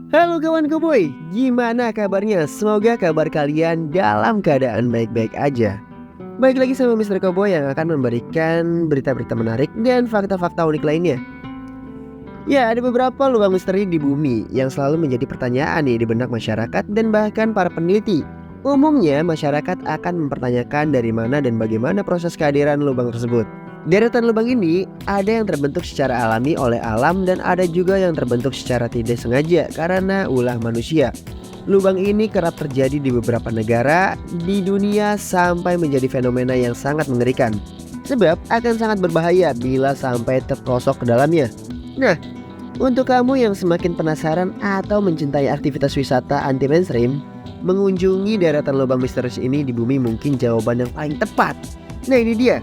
Halo kawan koboi, gimana kabarnya? Semoga kabar kalian dalam keadaan baik-baik aja. Baik lagi sama Mr. Koboi yang akan memberikan berita-berita menarik dan fakta-fakta unik lainnya. Ya, ada beberapa lubang misteri di bumi yang selalu menjadi pertanyaan nih di benak masyarakat dan bahkan para peneliti. Umumnya masyarakat akan mempertanyakan dari mana dan bagaimana proses kehadiran lubang tersebut. Deretan lubang ini ada yang terbentuk secara alami oleh alam dan ada juga yang terbentuk secara tidak sengaja karena ulah manusia. Lubang ini kerap terjadi di beberapa negara di dunia sampai menjadi fenomena yang sangat mengerikan. Sebab akan sangat berbahaya bila sampai terperosok ke dalamnya. Nah, untuk kamu yang semakin penasaran atau mencintai aktivitas wisata anti mainstream, mengunjungi deretan lubang misterius ini di bumi mungkin jawaban yang paling tepat. Nah, ini dia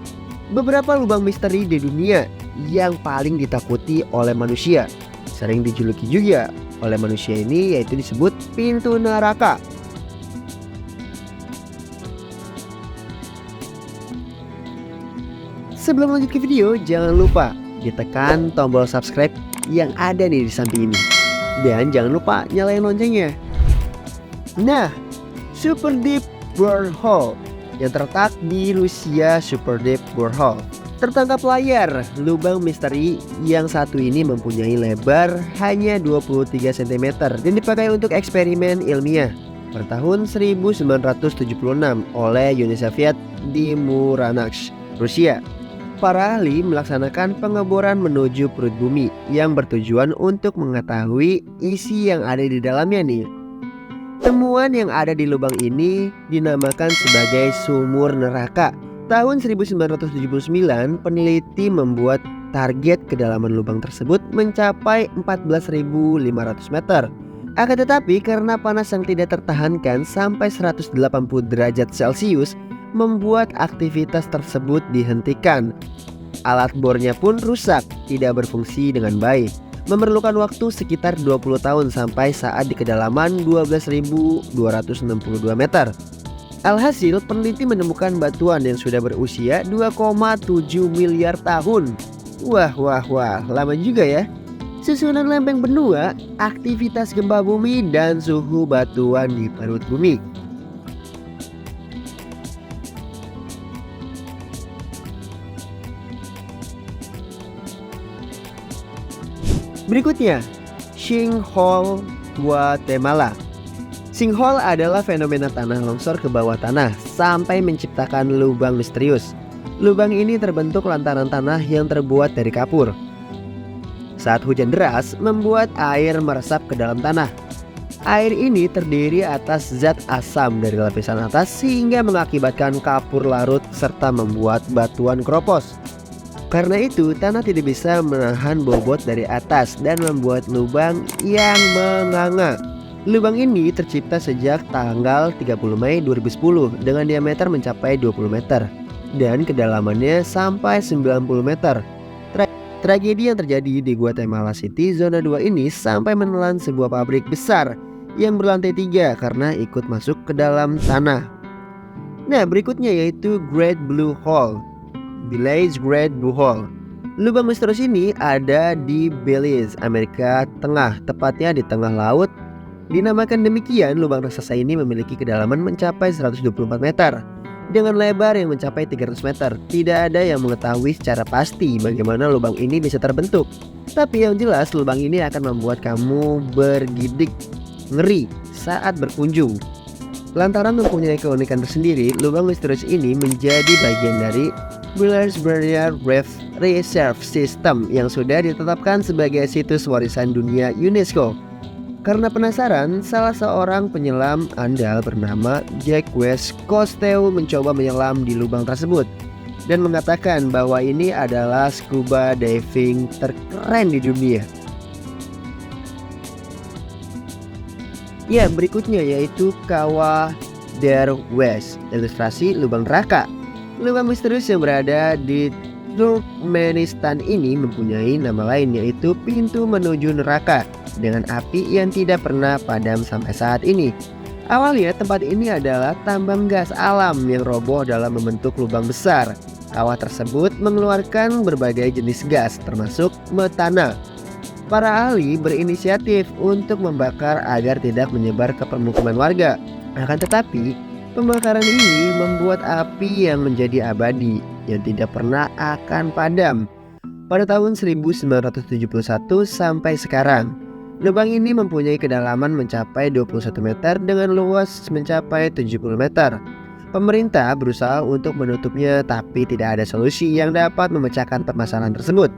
beberapa lubang misteri di dunia yang paling ditakuti oleh manusia. Sering dijuluki juga oleh manusia ini yaitu disebut pintu neraka. Sebelum lanjut ke video, jangan lupa ditekan tombol subscribe yang ada nih di samping ini. Dan jangan lupa nyalain loncengnya. Nah, Super Deep Wormhole yang terletak di Rusia. Super Deep Wormhole tertangkap layar lubang misteri yang satu ini mempunyai lebar hanya 23 cm dan dipakai untuk eksperimen ilmiah pada tahun 1976 oleh Uni Soviet di Murmansk, Rusia. Para ahli melaksanakan pengeboran menuju perut bumi yang bertujuan untuk mengetahui isi yang ada di dalamnya nih. Temuan yang ada di lubang ini dinamakan sebagai sumur neraka. Tahun 1979, peneliti membuat target kedalaman lubang tersebut mencapai 14.500 meter. Akan tetapi karena panas yang tidak tertahankan sampai 180 derajat Celcius membuat aktivitas tersebut dihentikan. Alat bornya pun rusak, tidak berfungsi dengan baik. Memerlukan waktu sekitar 20 tahun sampai saat di kedalaman 12.262 meter. Alhasil, peneliti menemukan batuan yang sudah berusia 2,7 miliar tahun. Wah, lama juga ya. Susunan lempeng benua, aktivitas gempa bumi, dan suhu batuan di perut bumi. Berikutnya, sinkhole Guatemala. Sinkhole adalah fenomena tanah longsor ke bawah tanah sampai menciptakan lubang misterius. Lubang ini terbentuk lantaran tanah yang terbuat dari kapur. Saat hujan deras membuat air meresap ke dalam tanah. Air ini terdiri atas zat asam dari lapisan atas sehingga mengakibatkan kapur larut serta membuat batuan keropos. Karena itu, tanah tidak bisa menahan bobot dari atas dan membuat lubang yang menganga. Lubang ini tercipta sejak tanggal 30 Mei 2010 dengan diameter mencapai 20 meter dan kedalamannya sampai 90 meter. Tragedi yang terjadi di Guatemala City Zona 2 ini sampai menelan sebuah pabrik besar yang berlantai 3 karena ikut masuk ke dalam tanah. Nah, berikutnya yaitu Great Blue Hole. Belize Great Blue Hole. Lubang misterius ini ada di Belize, Amerika Tengah, tepatnya di tengah laut. Dinamakan demikian, lubang raksasa ini memiliki kedalaman mencapai 124 meter dengan lebar yang mencapai 300 meter. Tidak ada yang mengetahui secara pasti bagaimana lubang ini bisa terbentuk. Tapi yang jelas lubang ini akan membuat kamu bergidik ngeri saat berkunjung. Lantaran mempunyai keunikan tersendiri, lubang misterius ini menjadi bagian dari Belize Barrier Reef Reserve System yang sudah ditetapkan sebagai situs warisan dunia UNESCO. Karena penasaran, salah seorang penyelam andal bernama Jacques Cousteau mencoba menyelam di lubang tersebut dan mengatakan bahwa ini adalah scuba diving terkeren di dunia. Ya, berikutnya yaitu Kawah der West, ilustrasi lubang neraka. Lubang misterius yang berada di Turkmenistan ini mempunyai nama lain yaitu pintu menuju neraka dengan api yang tidak pernah padam sampai saat ini. Awalnya tempat ini adalah tambang gas alam yang roboh dalam membentuk lubang besar. Kawah tersebut mengeluarkan berbagai jenis gas termasuk metana. Para ahli berinisiatif untuk membakar agar tidak menyebar ke permukiman warga. Akan tetapi, pembakaran ini membuat api yang menjadi abadi yang tidak pernah akan padam. Pada tahun 1971 sampai sekarang, lubang ini mempunyai kedalaman mencapai 21 meter dengan luas mencapai 70 meter. Pemerintah berusaha untuk menutupnya tapi tidak ada solusi yang dapat memecahkan permasalahan tersebut.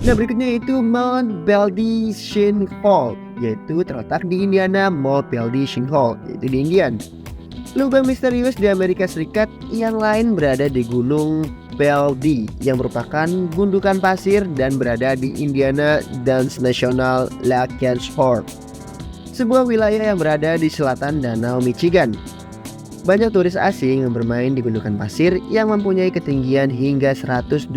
Nah, berikutnya itu Mount Baldy Shinhole, yaitu terletak di Indiana. Mount Baldy Shinhole yaitu di Indiana. Lubang misterius di Amerika Serikat yang lain berada di Gunung Baldy yang merupakan gundukan pasir dan berada di Indiana Dance National Lakeshore, sebuah wilayah yang berada di selatan Danau Michigan. Banyak turis asing yang bermain di gundukan pasir yang mempunyai ketinggian hingga 126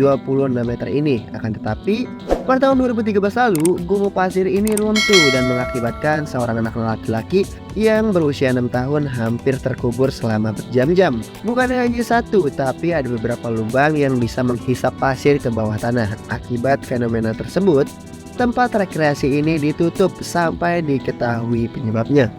meter ini. Akan tetapi, pada tahun 2013 lalu, gunung pasir ini runtuh dan mengakibatkan seorang anak laki-laki yang berusia 6 tahun hampir terkubur selama berjam-jam. Bukan hanya satu, tapi ada beberapa lubang yang bisa menghisap pasir ke bawah tanah. Akibat fenomena tersebut, tempat rekreasi ini ditutup sampai diketahui penyebabnya.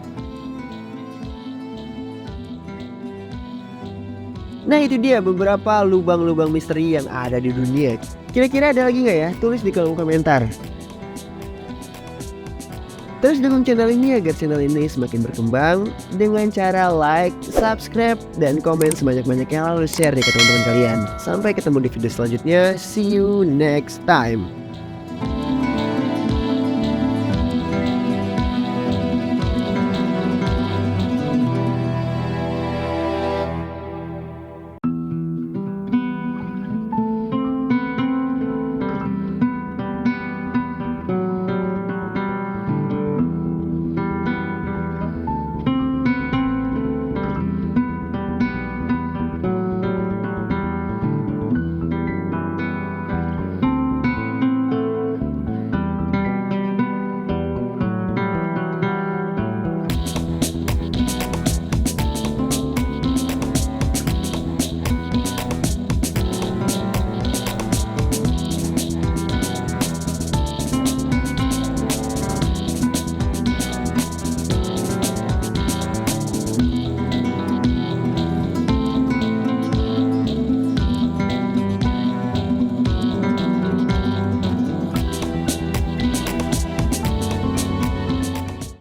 Nah, itu dia beberapa lubang-lubang misteri yang ada di dunia. Kira-kira ada lagi nggak ya? Tulis di kolom komentar. Terus dukung channel ini agar channel ini semakin berkembang dengan cara like, subscribe, dan komen sebanyak-banyaknya, lalu share ke teman-teman kalian. Sampai ketemu di video selanjutnya. See you next time.